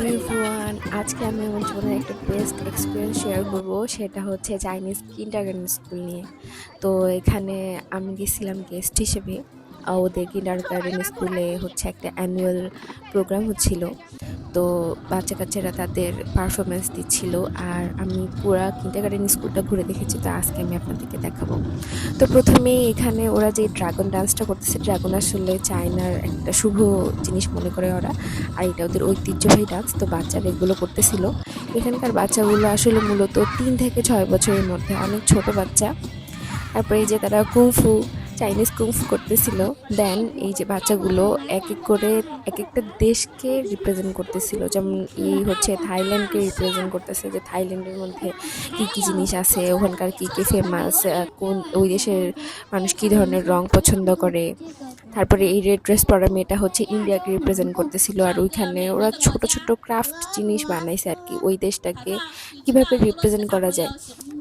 Hello everyone, আজকে আমি আমার জীবনের একটা বেস্ট এক্সপিরিয়েন্স শেয়ার করব। সেটা হচ্ছে চাইনিজ কিন্ডারগার্টেন স্কুল নিয়ে। তো এখানে আমি গেছিলাম গেস্ট হিসেবে। ওদের কিন্ডারগার্টেন স্কুলে হচ্ছে একটা অ্যানুয়াল প্রোগ্রাম হচ্ছিল। তো বাচ্চা-কাচ্চারা তাদের পারফরম্যান্স দিচ্ছিল। আর আমি পুরা কিন্ডারগার্টেন স্কুলটা ঘুরে দেখেছি। তো আজকে আমি আপনাদেরকে দেখাবো। তো প্রথমেই এখানে ওরা যে ড্রাগন ডান্সটা করতেছে, ড্রাগন আসলে চায়নার একটা শুভ জিনিস মনে করে ওরা। আর এটা ওদের ঐতিহ্যবাহী ডান্স। তো বাচ্চারা এগুলো করতেছিল। এখানকার বাচ্চাগুলো আসলে মূলত ৩ থেকে ৬ বছরের মধ্যে, অনেক ছোট বাচ্চা। তারপরে এই যে তারা কুংফু, চাইনিজ কুংফু করতেছিল। দেন এই যে বাচ্চাগুলো এক এক করে এক একটা দেশকে রিপ্রেজেন্ট করতেছিল। যেমন এই হচ্ছে থাইল্যান্ডকে রিপ্রেজেন্ট করতেছে, যে থাইল্যান্ডের মধ্যে কি কি জিনিস আছে, ওখানকার কি কি ফেমাস, কোন ওই দেশের মানুষ কি ধরনের রং পছন্দ করে। তারপরে এই রেড ড্রেস পরা মেয়েটা হচ্ছে ইন্ডিয়াকে রিপ্রেজেন্ট করতেছিল। আর ওইখানে ওরা ছোট ছোট ক্রাফট জিনিস বানাইছে আর কি, ওই দেশটাকে কিভাবে রিপ্রেজেন্ট করা যায়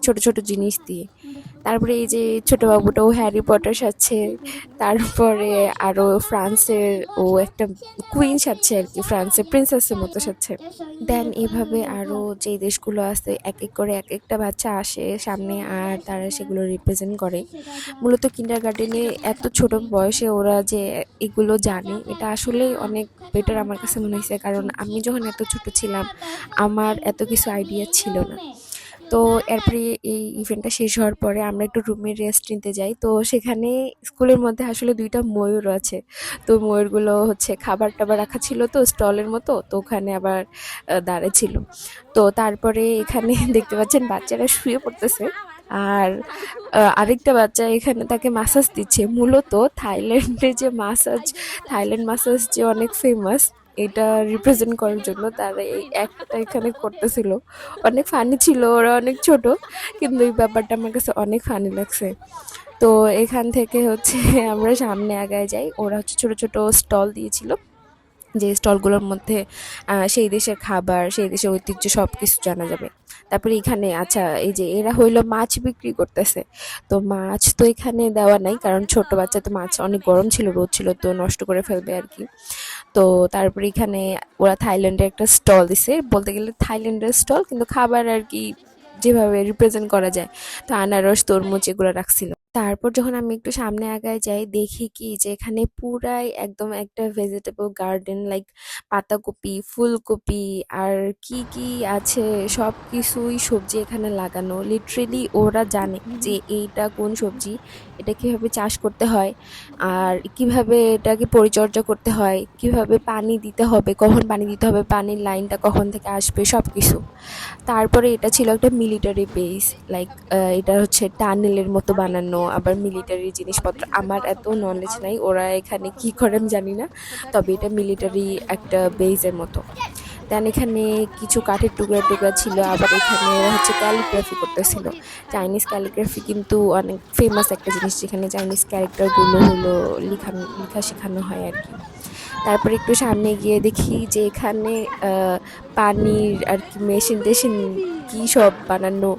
ছোট ছোট জিনিস দিয়ে। তারপরে এই যে ছোট বাবুটা, ও হ্যারি পটার সাজছে। তারপরে আরো ফ্রান্সের ও একটা কুইন সাজছে আর কি, ফ্রান্সের প্রিন্সেসের মতো সাজছে। দেন এভাবে আরো যে দেশগুলো আছে এক এক করে এক একটা বাচ্চা আসে সামনে, আর তারা সেগুলো রিপ্রেজেন্ট করে। মূলত কিন্ডারগার্টেনে এত ছোট বয়সে ওরা যে এগুলো জানে, এটা আসলে অনেক বেটার আমার কাছে মনে হয়েছে। কারণ আমি যখন এত ছোট ছিলাম, আমার এত কিছু আইডিয়া ছিল না। তো এরপরে এই ইভেন্টটা শেষ হওয়ার পরে আমরা একটু রুমে রেস্ট নিতে যাই। তো সেখানে স্কুলের মধ্যে আসলে ২টা ময়ূর আছে। তো ময়ূরগুলো হচ্ছে খাবার টাবার রাখা ছিল, তো স্টলের মতো, তো ওখানে আবার দাঁড়ায় ছিল। তো তারপরে এখানে দেখতে পাচ্ছেন বাচ্চারা শুয়ে পড়তেছে। আর আরেকটা বাচ্চা এখানে তাকে মাসাজ দিচ্ছে। মূলত থাইল্যান্ডে যে মাসাজ, থাইল্যান্ড মাসাজ যে অনেক ফেমাস, এটা রিপ্রেজেন্ট করার জন্য তারা এই একটা এখানে করতেছিল। অনেক ফানি ছিল, ওরা অনেক ছোট, কিন্তু এই ব্যাপারটা আমার কাছে অনেক ফানি লাগছে। তো এখান থেকে হচ্ছে আমরা সামনে আগায় যাই। ওরা হচ্ছে ছোট ছোট স্টল দিয়েছিল, যে স্টলগুলোর মধ্যে সেই দেশের খাবার, সেই দেশের ঐতিহ্য সব কিছু জানা যাবে। তারপরে এখানে আচ্ছা, এই যে এরা হইলো মাছ বিক্রি করতেছে। তো মাছ তো এখানে দেওয়া নাই, কারণ ছোট বাচ্চা তো, মাছ অনেক গরম ছিল, রোদ ছিল, তো নষ্ট করে ফেলবে আর কি। তো তারপরে এখানে ওরা থাইল্যান্ডের একটা স্টল দিছে, বলতে গেলে থাইল্যান্ডের স্টল, কিন্তু খাবার আর কি যেভাবে রিপ্রেজেন্ট করা যায়। তো আনারস, তরমুজ এগুলো রাখছিল। তারপর যখন আমি একটু সামনে আগায় যাই, দেখি কি যে এখানে পুরাই একদম একটা ভেজিটেবল গার্ডেন, লাইক পাতাকপি, ফুলকপি আর কি কি আছে, সব কিছুই সবজি এখানে লাগানো। লিটারেলি ওরা জানে যে এইটা কোন সবজি, এটা কিভাবে চাষ করতে হয়, আর কিভাবে এটাকে পরিচর্যা করতে হয়, কিভাবে পানি দিতে হবে, কখন পানি দিতে হবে, পানির লাইনটা কখন থেকে আসবে, সব কিছু। তারপরে এটা ছিল একটা মিলিটারি বেস, লাইক এটা হচ্ছে টানেলের মতো বানানো, আবার মিলিটারি জিনিসপত্র। আমার এত নলেজ নাই ওরা এখানে কি করে আমি জানি না, তবে এটা মিলিটারি একটা বেজের মতো। দেন এখানে কিছু কাঠের টুকরা টুকরা ছিল, আবার এখানে ওরা হচ্ছে ক্যালিগ্রাফি করতেছিল। চাইনিজ ক্যালিগ্রাফি কিন্তু অনেক ফেমাস একটা জিনিস, যেখানে চাইনিজ ক্যারেক্টারগুলো হলো লেখা শেখানো হয় আর কি। তারপরে একটু সামনে গিয়ে দেখি যে এখানে পানির আর কি মেশিন-টেশিন কি সব বানানো।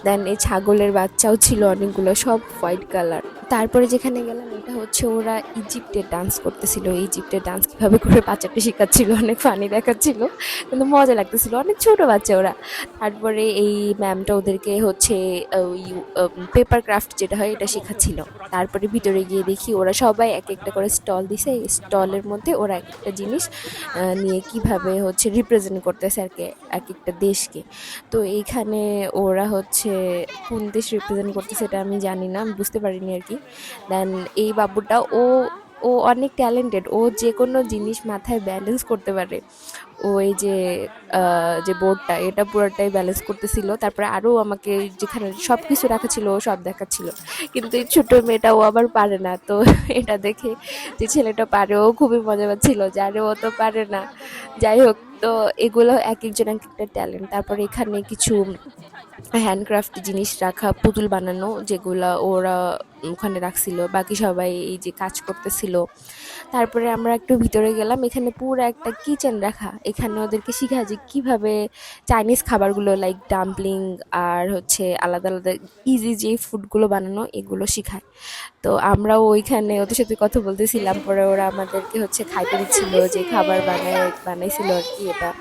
দেন এই ছাগলের বাচ্চাও ছিল অনেকগুলো, সব হোয়াইট কালার। তারপরে যেখানে গেলাম, এটা হচ্ছে ওরা ইজিপ্টের ডান্স করতেছিল। ইজিপ্টের ডান্স কিভাবে করে বাচ্চাটা শেখাচ্ছিল, অনেক ফানি দেখাচ্ছিল, কিন্তু মজা লাগতেছিল, অনেক ছোট বাচ্চা ওরা। তারপরে এই ম্যামটা ওদেরকে হচ্ছে ওই পেপার ক্রাফট যেটা হয় এটা শেখাচ্ছিল। তারপরে ভিতরে গিয়ে দেখি ওরা সবাই এক একটা করে স্টল দিছে। এই স্টলের মধ্যে ওরা এক একটা জিনিস নিয়ে কিভাবে হচ্ছে রিপ্রেজেন্ট করতেছে আর কি, এক একটা দেশকে। তো এইখানে ওরা হচ্ছে কোন দেশ রিপ্রেজেন্ট করতেছে এটা আমি জানি না, আমি বুঝতে পারিনি আর কি। দেন এই বাবুটা, ও ও অনেক ট্যালেন্টেড, ও যে কোনো জিনিস মাথায় ব্যালেন্স করতে পারে। ও এই যে যে বোর্ডটা, এটা পুরোটাই ব্যালেন্স করতেছিল। তারপরে আরও আমাকে যেখানে সব কিছু রাখা ছিল ও সব দেখাচ্ছিল, কিন্তু এই ছোট মেয়েটা ও আবার পারে না। তো এটা দেখে যে ছেলেটা পারে, ও খুবই মজা পাচ্ছিল, যারে ও তো পারে না। যাই হোক, তো এগুলো এক একজন এক একটা ট্যালেন্ট। তারপরে এখানে কিছু হ্যান্ডক্রাফট জিনিস রাখা, পুতুল বানানো, যেগুলা ওরা ওখানে রাখছিল, বাকি সবাই এই যে কাজ করতেছিল। তারপরে আমরা একটু ভিতরে গেলাম, এখানে পুরো একটা কিচেন রাখা, এখানে ওদেরকে শিখায় যে কিভাবে চাইনিজ খাবারগুলো লাইক ডাম্পলিং আর হচ্ছে আলাদা আলাদা ইজি যে ফুডগুলো বানানো, এগুলো শিখায়। তো আমরাও ওইখানে ওদের সাথে কথা বলতেছিলাম, পরে ওরা আমাদেরকে হচ্ছে খাইতে দিচ্ছিল, যে খাবার বানাইছিল আর কি এটা।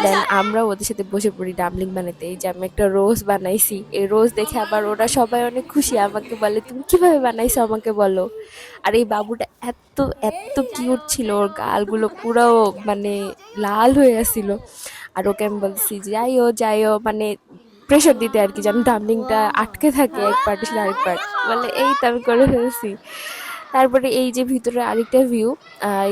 দেন আমরা ওদের সাথে বসে পড়ি ডাবলিং বানাতে। এই যে আমি একটা রোজ বানাইছি, এই রোজ দেখে আবার ওরা সবাই অনেক খুশি, আমাকে বলে তুমি কিভাবে বানাইছো আমাকে বলো। আর এই বাবুটা এত এত কিউট ছিল, ওর গালগুলো পুরো মানে লাল হয়ে আসছিল। আর ওকে আমি বলছি যাইও যাইও, মানে প্রেশার দিতে আর কি, যেন ডাবলিংটা আটকে থাকে এক পার্টের সাথে আরেক পার্ট। বলে এই তো আমি করে ফেলছি। তারপরে এই যে ভিতরে আরেকটা ভিউ,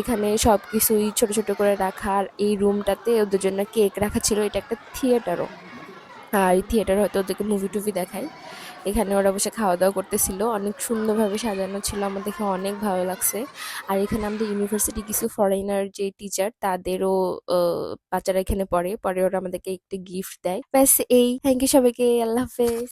এখানে সবকিছুই ছোট ছোট করে রাখা। আর এই রুমটাতে ওদের জন্য কেক রাখা ছিল, এটা একটা থিয়েটারও। আর এই থিয়েটার হয়তো ওদেরকে মুভি টুভি দেখায়। এখানে ওরা বসে খাওয়া দাওয়া করতেছিল, অনেক সুন্দরভাবে সাজানো ছিল, আমার দেখে অনেক ভালো লাগছে। আর এখানে আমাদের ইউনিভার্সিটি কিছু ফরেনার যে টিচার তাদেরও বাচ্চারা এখানে পড়ে পরে, ওরা আমাদেরকে একটি গিফট দেয়। ব্যাস এই, থ্যাংক ইউ সবাইকে, আল্লাহ হাফেজ।